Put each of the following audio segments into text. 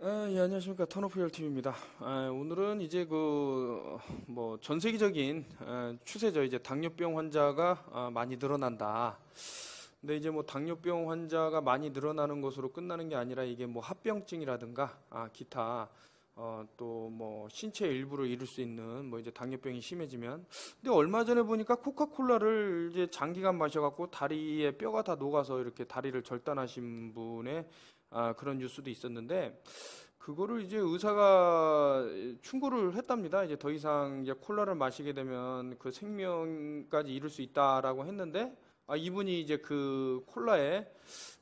예, 안녕하십니까. 턴오프 혈팀입니다. 오늘은 이제 전 세계적인 추세죠. 이제 당뇨병 환자가 많이 늘어난다. 근데 이제 뭐 당뇨병 환자가 많이 늘어나는 것으로 끝나는 게 아니라 이게 뭐 합병증이라든가 기타 또 뭐 신체 일부를 잃을 수 있는 뭐 이제 당뇨병이 심해지면. 근데 얼마 전에 보니까 코카콜라를 이제 장기간 마셔갖고 다리에 뼈가 다 녹아서 이렇게 다리를 절단하신 분의 그런 뉴스도 있었는데, 그거를 이제 의사가 충고를 했답니다. 이제 더 이상 이제 콜라를 마시게 되면 그 생명까지 잃을 수 있다라고 했는데, 이분이 이제 그 콜라의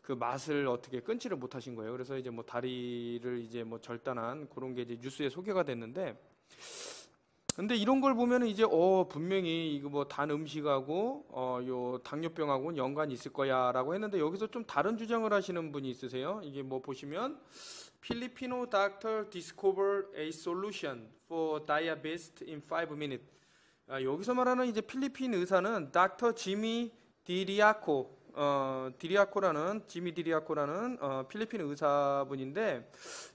그 맛을 어떻게 끊지를 못하신 거예요. 그래서 이제 뭐 다리를 이제 뭐 절단한 그런 게 이제 뉴스에 소개가 됐는데, 근데 이런 걸 보면은 이제 분명히 이거 뭐 단 음식하고 요 당뇨병하고는 연관이 있을 거야라고 했는데, 여기서 좀 다른 주장을 하시는 분이 있으세요. 이게 뭐 보시면 Filipino doctor discover a solution for diabetes in 5 minutes. 여기서 말하는 이제 필리핀 의사는 닥터 지미 디리아코, 디리아코라는 지미 디리아코라는 필리핀 의사분인데,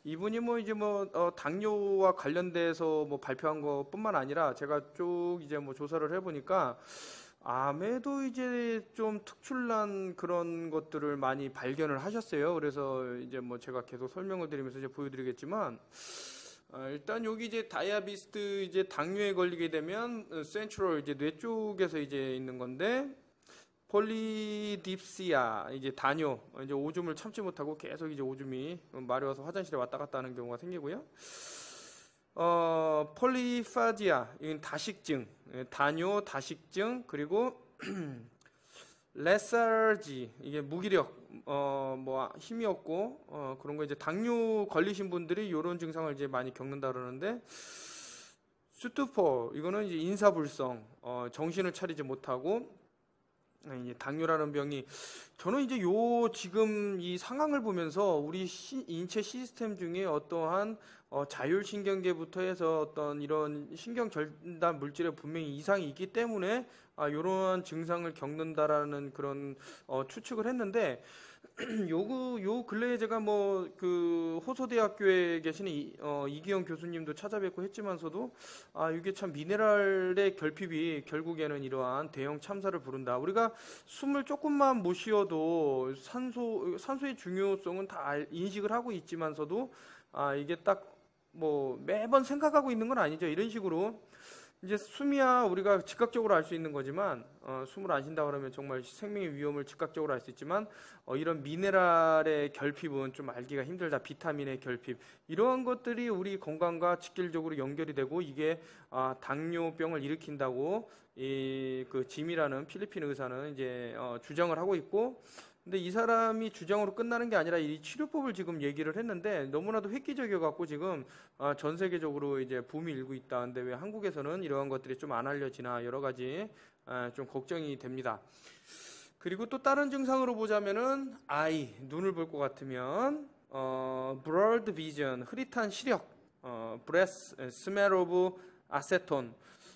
이분이 뭐 이제 뭐 당뇨와 관련돼서 뭐 발표한 것뿐만 아니라 제가 쭉 이제 뭐 조사를 해보니까 암에도 이제 좀 특출난 그런 것들을 많이 발견을 하셨어요. 그래서 이제 뭐 제가 계속 설명을 드리면서 이제 보여드리겠지만, 일단 여기 이제 다이아비스트 이제 당뇨에 걸리게 되면 센트럴 이제 뇌 쪽에서 이제 있는 건데, 폴리딥시아 이제 다뇨, 이제 오줌을 참지 못하고 계속 이제 오줌이 마려워서 화장실에 왔다 갔다 하는 경우가 생기고요. 폴리파지아, 이건 다식증, 다뇨 다식증. 그리고 레사르지, 이게 무기력, 뭐 힘이 없고 그런 거. 이제 당뇨 걸리신 분들이 이런 증상을 이제 많이 겪는다 그러는데, 스투퍼, 이거는 이제 인사불성, 정신을 차리지 못하고, 이제 당뇨라는 병이, 저는 이제 지금 이 상황을 보면서 우리 인체 시스템 중에 어떠한 자율신경계부터 해서 어떤 이런 신경절단 물질에 분명히 이상이 있기 때문에 이러한 증상을 겪는다라는 그런 추측을 했는데, 요 근래에 제가 뭐 그 호소대학교에 계시는 이기영 교수님도 찾아뵙고 했지만서도, 이게 참 미네랄의 결핍이 결국에는 이러한 대형 참사를 부른다. 우리가 숨을 조금만 못 쉬어도 산소의 중요성은 다 인식을 하고 있지만서도, 이게 딱 뭐 매번 생각하고 있는 건 아니죠. 이런 식으로 이제 숨이야 우리가 즉각적으로 알 수 있는 거지만, 숨을 안 쉰다 그러면 정말 생명의 위험을 즉각적으로 알 수 있지만, 이런 미네랄의 결핍은 좀 알기가 힘들다. 비타민의 결핍, 이러한 것들이 우리 건강과 직결적으로 연결이 되고, 이게 당뇨병을 일으킨다고 이 그 짐이라는 필리핀 의사는 이제 주장을 하고 있고, 근데 이 사람이 주장으로 끝나는 게 아니라 이 치료법을 지금 얘기를 했는데, 너무나도 획기적이어 갖고 지금 전 세계적으로 이제 붐이 일고 있다. 근데 왜 한국에서는 이러한 것들이 좀 안 알려지나, 여러 가지 좀 걱정이 됩니다. 그리고 또 다른 증상으로 보자면은 눈을 볼 것 같으면 blurred vision, 흐릿한 시력, breath smell of acetone.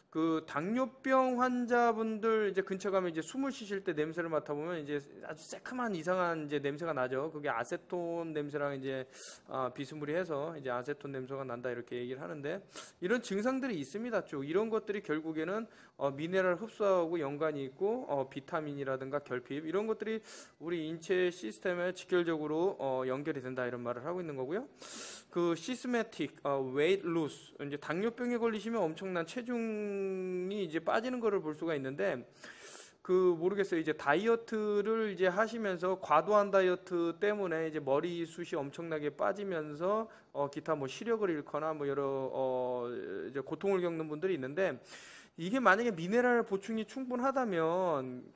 그 당뇨병 환자분들 이제 근처 가면 이제 숨을 쉬실 때 냄새를 맡아보면 이제 아주 새카만 이상한 이제 냄새가 나죠. 그게 아세톤 냄새랑 이제 비스무리해서 이제 아세톤 냄새가 난다, 이렇게 얘기를 하는데, 이런 증상들이 있습니다. 쭉 이런 것들이 결국에는 미네랄 흡수하고 연관이 있고, 비타민이라든가 결핍, 이런 것들이 우리 인체 시스템에 직결적으로 연결이 된다, 이런 말을 하고 있는 거고요. 그 시스메틱 웨이트 루스, 이제 당뇨병에 걸리시면 엄청난 체중이 이제 빠지는 거를 볼 수가 있는데, 모르겠어요. 이제 다이어트를 이제 하시면서 과도한 다이어트 때문에 이제 머리숱이 엄청나게 빠지면서 기타 뭐 시력을 잃거나 뭐 여러 이제 고통을 겪는 분들이 있는데, 이게 만약에 미네랄 보충이 충분하다면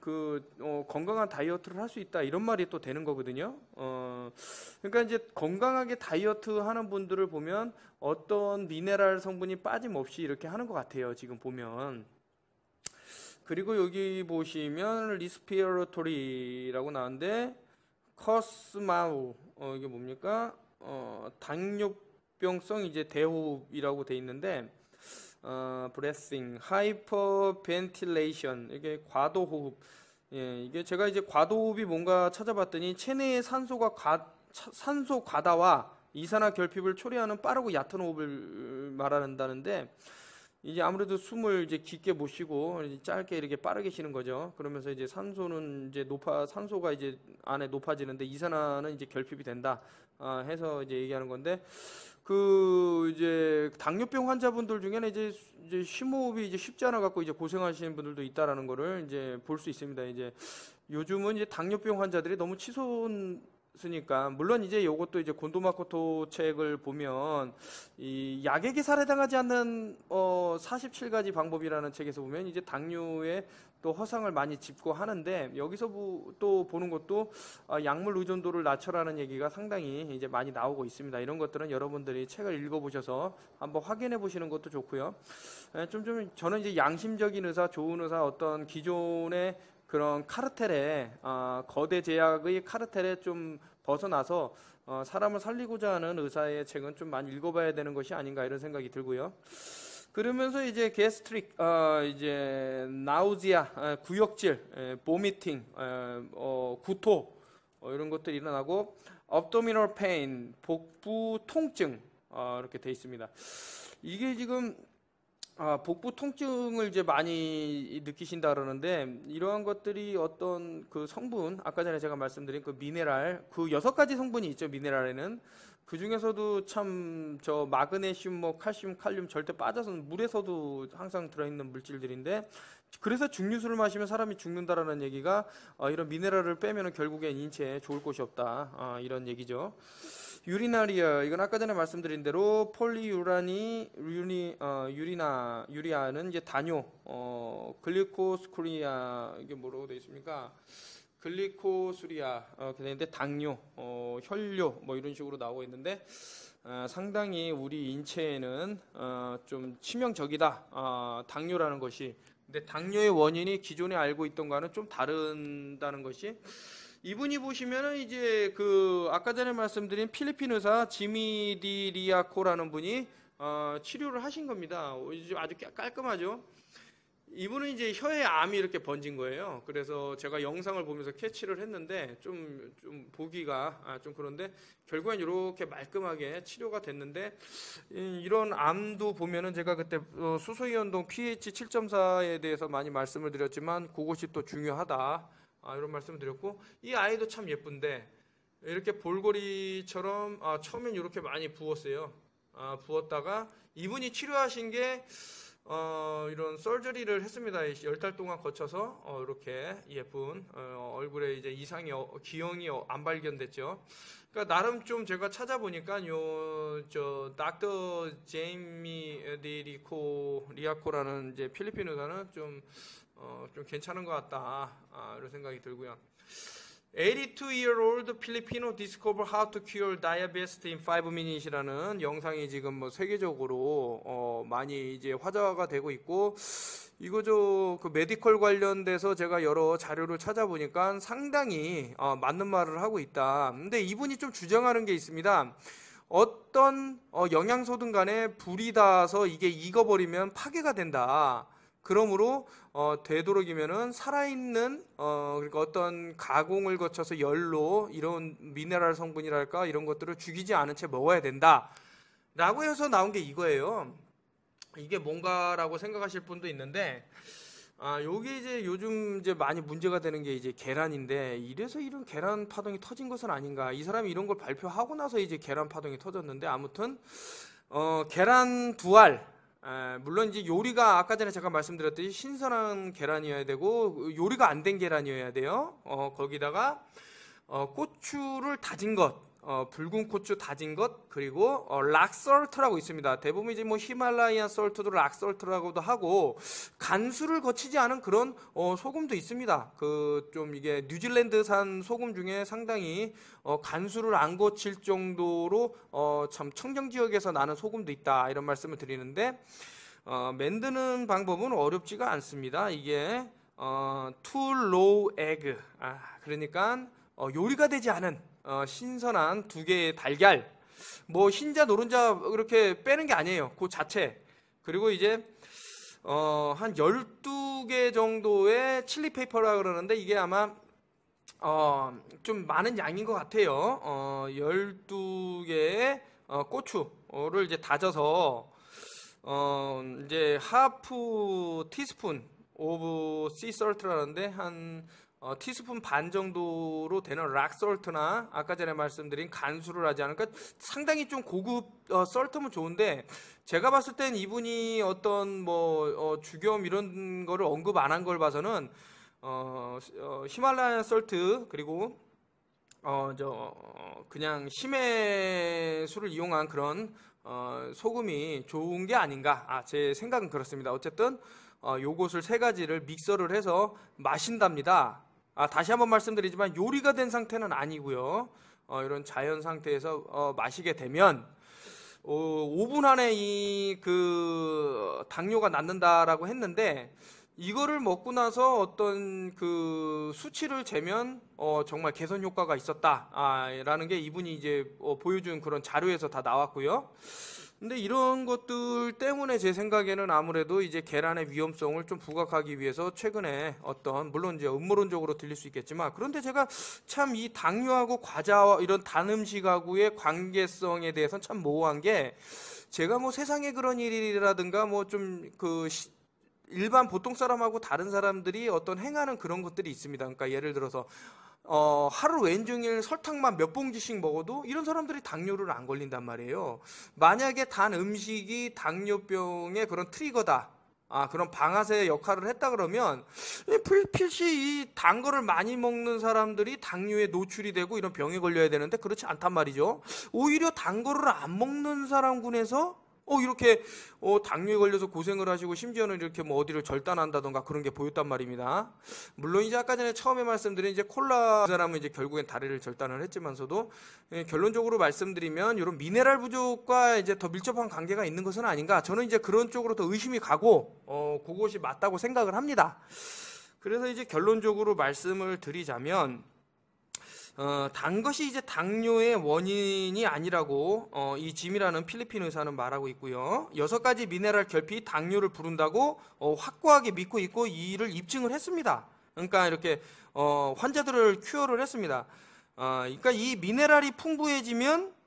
건강한 다이어트를 할 수 있다, 이런 말이 또 되는 거거든요. 그러니까 이제 건강하게 다이어트 하는 분들을 보면 어떤 미네랄 성분이 빠짐없이 이렇게 하는 것 같아요, 지금 보면. 그리고 여기 보시면 리스피어토리라고 나오는데, 커스마우, 이게 뭡니까? 당뇨병성 이제 대호흡이라고 돼 있는데, 브레싱, 하이퍼벤틸레이션, 이게 과도호흡. 예, 이게 제가 이제 과도호흡이 뭔가 찾아봤더니 체내의 산소 과다와 이산화 결핍을 초래하는 빠르고 얕은 호흡을 말한다는데 이제 아무래도 숨을 이제 깊게 못 쉬고 이제 짧게 이렇게 빠르게 쉬는 거죠. 그러면서 이제 산소는 이제 산소가 이제 안에 높아지는데 이산화는 이제 결핍이 된다. 해서 이제 얘기하는 건데 그 이제 당뇨병 환자분들 중에는 이제 심호흡이 이제 쉽지 않아 갖고 이제 고생하시는 분들도 있다라는 거를 이제 볼 수 있습니다. 이제 요즘은 이제 당뇨병 환자들이 너무 치솟으니까 물론 이제 요것도 이제 곤도마코토 책을 보면 이 약에게 살해당하지 않는 47가지 방법이라는 책에서 보면 이제 당뇨에 또 허상을 많이 짚고 하는데 여기서 또 보는 것도 약물 의존도를 낮춰라는 얘기가 상당히 이제 많이 나오고 있습니다. 이런 것들은 여러분들이 책을 읽어보셔서 한번 확인해 보시는 것도 좋고요. 좀 저는 이제 양심적인 의사, 좋은 의사, 어떤 기존의 그런 카르텔에 거대 제약의 카르텔에 좀 벗어나서 사람을 살리고자 하는 의사의 책은 좀 많이 읽어봐야 되는 것이 아닌가 이런 생각이 들고요. 그러면서 이제 게스트릭, 이제 나우지아, 구역질, 보미팅, 구토 이런 것들이 일어나고 abdominal pain, 복부 통증 이렇게 돼 있습니다. 이게 지금 복부 통증을 이제 많이 느끼신다 그러는데 이러한 것들이 어떤 그 성분 아까 전에 제가 말씀드린 그 미네랄 그 6가지 성분이 있죠. 미네랄에는 그 중에서도 참 저 마그네슘, 뭐 칼슘, 칼륨 절대 빠져서는 물에서도 항상 들어있는 물질들인데 그래서 증류수를 마시면 사람이 죽는다라는 얘기가 이런 미네랄을 빼면은 결국엔 인체에 좋을 것이 없다 이런 얘기죠. 유리나리아 이건 아까 전에 말씀드린 대로 유리아는 이제 단뇨, 글리코스쿠리아 이게 뭐라고 되어 있습니까? 글리코수리아 되는데 당뇨, 혈뇨 뭐 이런 식으로 나오고 있는데 상당히 우리 인체에는 좀 치명적이다. 당뇨라는 것이. 근데 당뇨의 원인이 기존에 알고 있던 거와는 좀 다른다는 것이 이분이 보시면은 이제 그 아까 전에 말씀드린 필리핀 의사 지미 디 리아코라는 분이 치료를 하신 겁니다. 아주 깔끔하죠. 이분은 이제 혀에 암이 이렇게 번진 거예요. 그래서 제가 영상을 보면서 캐치를 했는데 좀 보기가 좀 그런데 결국엔 이렇게 말끔하게 치료가 됐는데 이런 암도 보면은 제가 그때 수소이온동 pH 7.4에 대해서 많이 말씀을 드렸지만 그것이 또 중요하다. 이런 말씀을 드렸고 이 아이도 참 예쁜데 이렇게 볼거리처럼 처음엔 이렇게 많이 부었어요. 부었다가 이분이 치료하신 게 이런 설저리를 했습니다. 10달 동안 거쳐서 이렇게 예쁜 얼굴에 이제 이상이 기형이 안 발견됐죠. 그러니까 나름 좀 제가 찾아보니까 저 닥터 제이미 리아코라는 이제 필리핀 의사는 좀 괜찮은 것 같다 이런 생각이 들고요. 82-year-old Filipino discover how to cure diabetes in 5 minutes이라는 영상이 지금 뭐 세계적으로 많이 이제 화제가 되고 있고 이거 그 메디컬 관련돼서 제가 여러 자료를 찾아보니까 상당히 맞는 말을 하고 있다. 근데 이분이 좀 주장하는 게 있습니다. 어떤 영양소든 간에 불이 닿아서 이게 익어버리면 파괴가 된다. 그러므로 되도록이면은 살아있는 그러니까 어떤 가공을 거쳐서 열로 이런 미네랄 성분이랄까 이런 것들을 죽이지 않은 채 먹어야 된다 라고 해서 나온 게 이거예요. 이게 뭔가라고 생각하실 분도 있는데 요게 이제 요즘 이제 많이 문제가 되는 게 이제 계란인데 이래서 이런 계란 파동이 터진 것은 아닌가. 이 사람이 이런 걸 발표하고 나서 이제 계란 파동이 터졌는데 아무튼 계란 2알 물론 이제 요리가 아까 전에 제가 말씀드렸듯이 신선한 계란이어야 되고 요리가 안 된 계란이어야 돼요. 거기다가 고추를 다진 것, 붉은 고추 다진 것 그리고 락설트라고 있습니다. 대부분 이제 뭐 히말라이안 설트도 락설트라고도 하고 간수를 거치지 않은 그런 소금도 있습니다. 그 좀 이게 뉴질랜드산 소금 중에 상당히 간수를 안 거칠 정도로 참 청정 지역에서 나는 소금도 있다 이런 말씀을 드리는데 만드는 방법은 어렵지가 않습니다. 이게 too low egg 그러니까 요리가 되지 않은 신선한 2개의 달걀 뭐 흰자 노른자 그렇게 빼는 게 아니에요. 그 자체 그리고 이제 한 12개 정도의 칠리 페이퍼라 그러는데 이게 아마 좀 많은 양인 것 같아요. 12개의 고추를 이제 다져서 이제 하프 티스푼 오브 씨 솔트라는데 한 티스푼 반 정도로 되는 락 솔트나 아까 전에 말씀드린 간수를 하지 않을까 상당히 좀 고급 솔트면 좋은데 제가 봤을 땐 이분이 어떤 뭐 주겸 이런 거를 언급 안 한 걸 봐서는 히말라야 솔트 그리고 그냥 심해수를 이용한 그런 소금이 좋은 게 아닌가. 제 생각은 그렇습니다. 어쨌든 요것을 세 가지를 믹서를 해서 마신답니다. 다시 한번 말씀드리지만 요리가 된 상태는 아니고요. 이런 자연 상태에서 마시게 되면 5분 안에 이 그 당뇨가 낫는다라고 했는데 이거를 먹고 나서 어떤 그 수치를 재면 정말 개선 효과가 있었다라는 게 이분이 이제 보여준 그런 자료에서 다 나왔고요. 근데 이런 것들 때문에 제 생각에는 아무래도 이제 계란의 위험성을 좀 부각하기 위해서 최근에 물론 이제 음모론적으로 들릴 수 있겠지만 그런데 제가 참 이 당뇨하고 과자와 이런 단 음식하고의 관계성에 대해서는 참 모호한 게 제가 뭐 세상에 그런 일이라든가 뭐 좀 일반 보통 사람하고 다른 사람들이 어떤 행하는 그런 것들이 있습니다. 그러니까 예를 들어서 하루 왼종일 설탕만 몇 봉지씩 먹어도 이런 사람들이 당뇨를 안 걸린단 말이에요. 만약에 단 음식이 당뇨병의 그런 트리거다. 그런 방아쇠의 역할을 했다 그러면 필시 이 단 거를 많이 먹는 사람들이 당뇨에 노출이 되고 이런 병에 걸려야 되는데 그렇지 않단 말이죠. 오히려 단 거를 안 먹는 사람군에서 이렇게 당뇨에 걸려서 고생을 하시고 심지어는 이렇게 뭐 어디를 절단한다던가 그런 게 보였단 말입니다. 물론 이제 아까 전에 처음에 말씀드린 이제 콜라 그 사람은 이제 결국엔 다리를 절단을 했지만서도 결론적으로 말씀드리면 이런 미네랄 부족과 이제 더 밀접한 관계가 있는 것은 아닌가. 저는 이제 그런 쪽으로 더 의심이 가고 그것이 맞다고 생각을 합니다. 그래서 이제 결론적으로 말씀을 드리자면 단 것이 이제 당뇨의 원인이 아니라고 이 짐이라는 필리핀 의사는 말하고 있고요. 6가지 미네랄 결핍이 당뇨를 부른다고 확고하게 믿고 있고 이를 입증을 했습니다. 그러니까 이렇게 환자들을 큐어를 했습니다. 그러니까 이 미네랄이 풍부해지면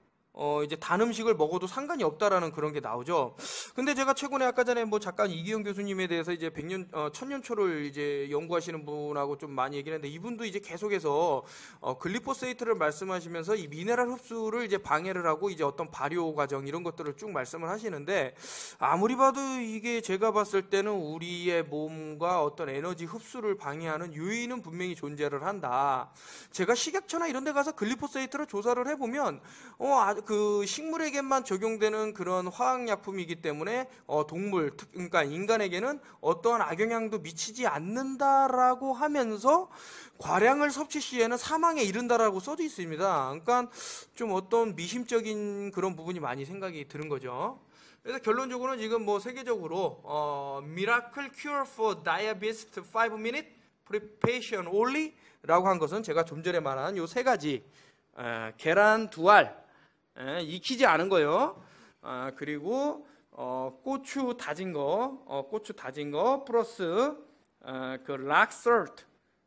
이제 단 음식을 먹어도 상관이 없다라는 그런 게 나오죠. 근데 제가 최근에 아까 전에 뭐 잠깐 이기영 교수님에 대해서 이제 천년초를 이제 연구하시는 분하고 좀 많이 얘기를 했는데 이분도 이제 계속해서 글리포세이트를 말씀하시면서 이 미네랄 흡수를 이제 방해를 하고 이제 어떤 발효 과정 이런 것들을 쭉 말씀을 하시는데 아무리 봐도 이게 제가 봤을 때는 우리의 몸과 어떤 에너지 흡수를 방해하는 요인은 분명히 존재를 한다. 제가 식약처나 이런 데 가서 글리포세이트를 조사를 해보면 그 식물에게만 적용되는 그런 화학약품이기 때문에 그러니까 인간에게는 어떠한 악영향도 미치지 않는다라고 하면서 과량을 섭취 시에는 사망에 이른다라고 써져 있습니다. 그러니까 좀 어떤 미심적인 그런 부분이 많이 생각이 드는 거죠. 그래서 결론적으로는 지금 뭐 세계적으로 Miracle Cure for Diabetes 5-minute Preparation Only 라고 한 것은 제가 좀 전에 말한 요 3가지 계란 2알 익히지 않은 거요. 그리고 고추 다진 거 플러스 그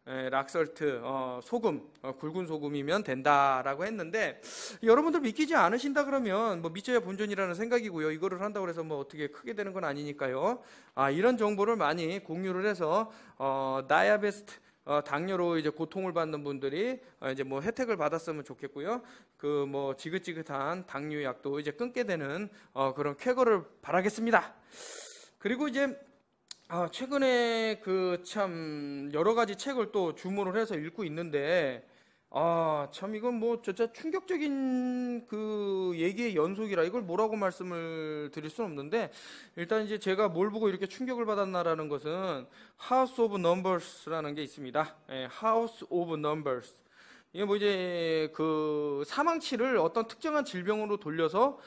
락설트 소금 굵은 소금이면 된다라고 했는데 여러분들 믿기지 않으신다 그러면 뭐 믿져야 본전이라는 생각이고요. 이거를 한다고 해서 뭐 어떻게 크게 되는 건 아니니까요. 이런 정보를 많이 공유를 해서 다이아베스트 당뇨로 이제 고통을 받는 분들이 이제 뭐 혜택을 받았으면 좋겠고요. 그 뭐 지긋지긋한 당뇨약도 이제 끊게 되는 그런 쾌거를 바라겠습니다. 그리고 이제 최근에 그 참 여러 가지 책을 또 주문을 해서 읽고 있는데 참 이건 뭐 진짜 충격적인 그 얘기의 연속이라 이걸 뭐라고 말씀을 드릴 수는 없는데 일단 이제 제가 뭘 보고 이렇게 충격을 받았나라는 것은 House of Numbers라는 게 있습니다. House of Numbers. 이게 뭐 이제 그 사망치를 어떤 특정한 질병으로 돌려서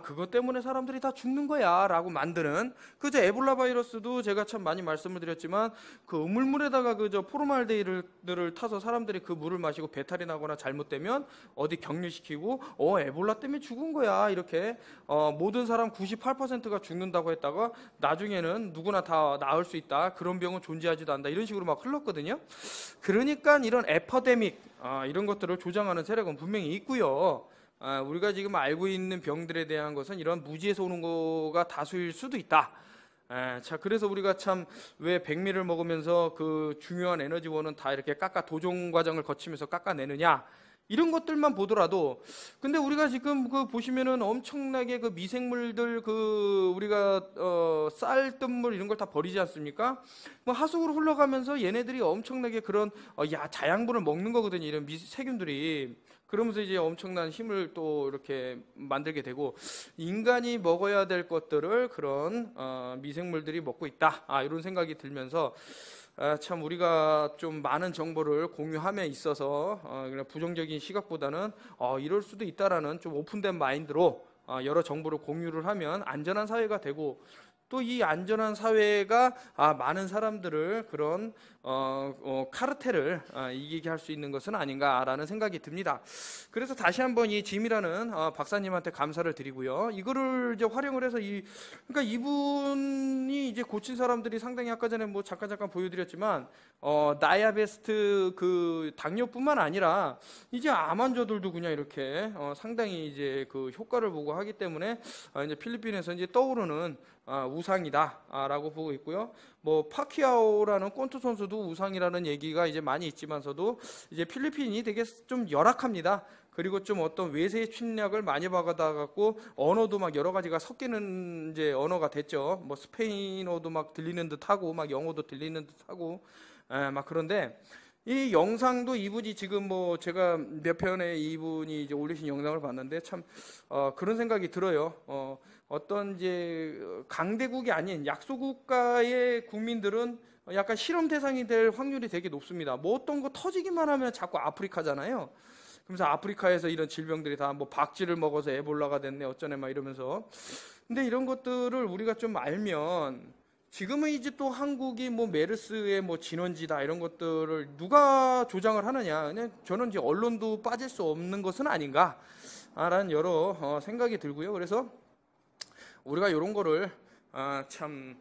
그것 때문에 사람들이 다 죽는 거야라고 만드는 그저 에볼라 바이러스도 제가 참 많이 말씀을 드렸지만 그 음물물에다가 그저 포르말데히드를 타서 사람들이 그 물을 마시고 배탈이 나거나 잘못되면 어디 격리시키고 에볼라 때문에 죽은 거야 이렇게 모든 사람 98%가 죽는다고 했다가 나중에는 누구나 다 나을 수 있다 그런 병은 존재하지도 않는다 이런 식으로 막 흘렀거든요. 그러니까 이런 에퍼데믹 이런 것들을 조장하는 세력은 분명히 있고요. 우리가 지금 알고 있는 병들에 대한 것은 이런 무지에서 오는 거가 다수일 수도 있다. 자, 그래서 우리가 참 왜 백미를 먹으면서 그 중요한 에너지원은 다 이렇게 도종 과정을 거치면서 깎아내느냐. 이런 것들만 보더라도 근데 우리가 지금 그 보시면은 엄청나게 그 미생물들 그 우리가 쌀, 뜬물 이런 걸 다 버리지 않습니까? 뭐 하수구로 흘러가면서 얘네들이 엄청나게 그런 자양분을 먹는 거거든요. 이런 세균들이. 그러면서 이제 엄청난 힘을 또 이렇게 만들게 되고 인간이 먹어야 될 것들을 그런 미생물들이 먹고 있다. 이런 생각이 들면서 참 우리가 좀 많은 정보를 공유함에 있어서 그냥 부정적인 시각보다는 이럴 수도 있다라는 좀 오픈된 마인드로 여러 정보를 공유를 하면 안전한 사회가 되고 또 이 안전한 사회가 많은 사람들을 그런 카르텔을 이기게 할 수 있는 것은 아닌가라는 생각이 듭니다. 그래서 다시 한번 이 짐이라는 박사님한테 감사를 드리고요. 이거를 이제 활용을 해서 그러니까 이분이 이제 고친 사람들이 상당히 아까 전에 뭐 잠깐 보여드렸지만 다이아베스트 그 당뇨뿐만 아니라 이제 암 환자들도 그냥 이렇게 상당히 이제 그 효과를 보고 하기 때문에 이제 필리핀에서 이제 떠오르는 우상이다라고 보고 있고요. 뭐 파키아오라는 꼰투 선수도 우상이라는 얘기가 이제 많이 있지만서도 이제 필리핀이 되게 좀 열악합니다. 그리고 좀 어떤 외세의 침략을 많이 받아 갖고 언어도 막 여러 가지가 섞이는 이제 언어가 됐죠. 뭐 스페인어도 막 들리는 듯하고 막 영어도 들리는 듯하고 막 그런데 이 영상도 이분이 지금 뭐 제가 몇 편의 이분이 이제 올리신 영상을 봤는데 참 그런 생각이 들어요. 어떤 이제 강대국이 아닌 약소국가의 국민들은 약간 실험 대상이 될 확률이 되게 높습니다. 뭐 어떤 거 터지기만 하면 자꾸 아프리카잖아요. 그래서 아프리카에서 이런 질병들이 다 뭐 박쥐를 먹어서 에볼라가 됐네 어쩌네 막 이러면서 근데 이런 것들을 우리가 좀 알면 지금은 이제 또 한국이 뭐 메르스의 뭐 진원지다 이런 것들을 누가 조장을 하느냐 그냥 저는 이제 언론도 빠질 수 없는 것은 아닌가라는 여러 생각이 들고요. 그래서 우리가 이런 거를 참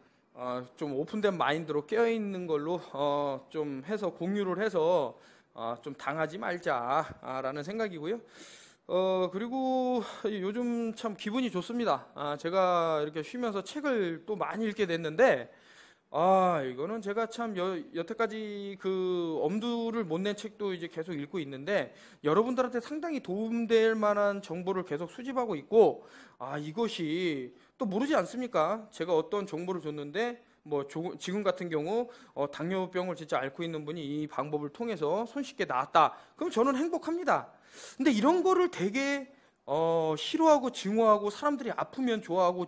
좀 오픈된 마인드로 깨어있는 걸로 좀 해서 공유를 해서 좀 당하지 말자라는 생각이고요. 그리고 요즘 참 기분이 좋습니다. 제가 이렇게 쉬면서 책을 또 많이 읽게 됐는데 이거는 제가 참 여태까지 그 엄두를 못 낸 책도 이제 계속 읽고 있는데 여러분들한테 상당히 도움될 만한 정보를 계속 수집하고 있고 이것이 또 모르지 않습니까? 제가 어떤 정보를 줬는데 뭐 지금 같은 경우 당뇨병을 진짜 앓고 있는 분이 이 방법을 통해서 손쉽게 나았다. 그럼 저는 행복합니다. 근데 이런 거를 되게 싫어하고 증오하고 사람들이 아프면 좋아하고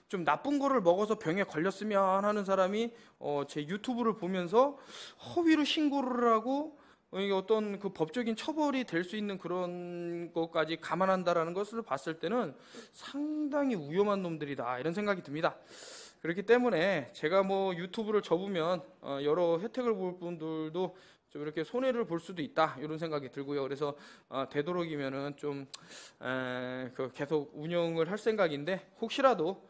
좀 나쁜 거를 먹어서 병에 걸렸으면 하는 사람이 제 유튜브를 보면서 허위로 신고를 하고 이게 어떤 그 법적인 처벌이 될 수 있는 그런 것까지 감안한다라는 것을 봤을 때는 상당히 위험한 놈들이다 이런 생각이 듭니다. 그렇기 때문에 제가 뭐 유튜브를 접으면 여러 혜택을 볼 분들도 좀 이렇게 손해를 볼 수도 있다 이런 생각이 들고요. 그래서 되도록이면은 좀 계속 운영을 할 생각인데 혹시라도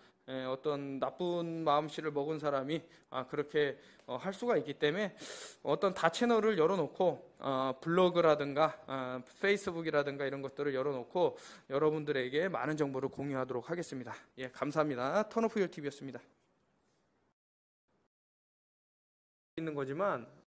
어떤 나쁜 마음씨를 먹은 사람이 그렇게 할 수가 있기 때문에 어떤 다채널을 열어놓고 블로그라든가 페이스북이라든가 이런 것들을 열어놓고 여러분들에게 많은 정보를 공유하도록 하겠습니다. 예, 감사합니다. 턴오프 열 TV였습니다. 있는 거지만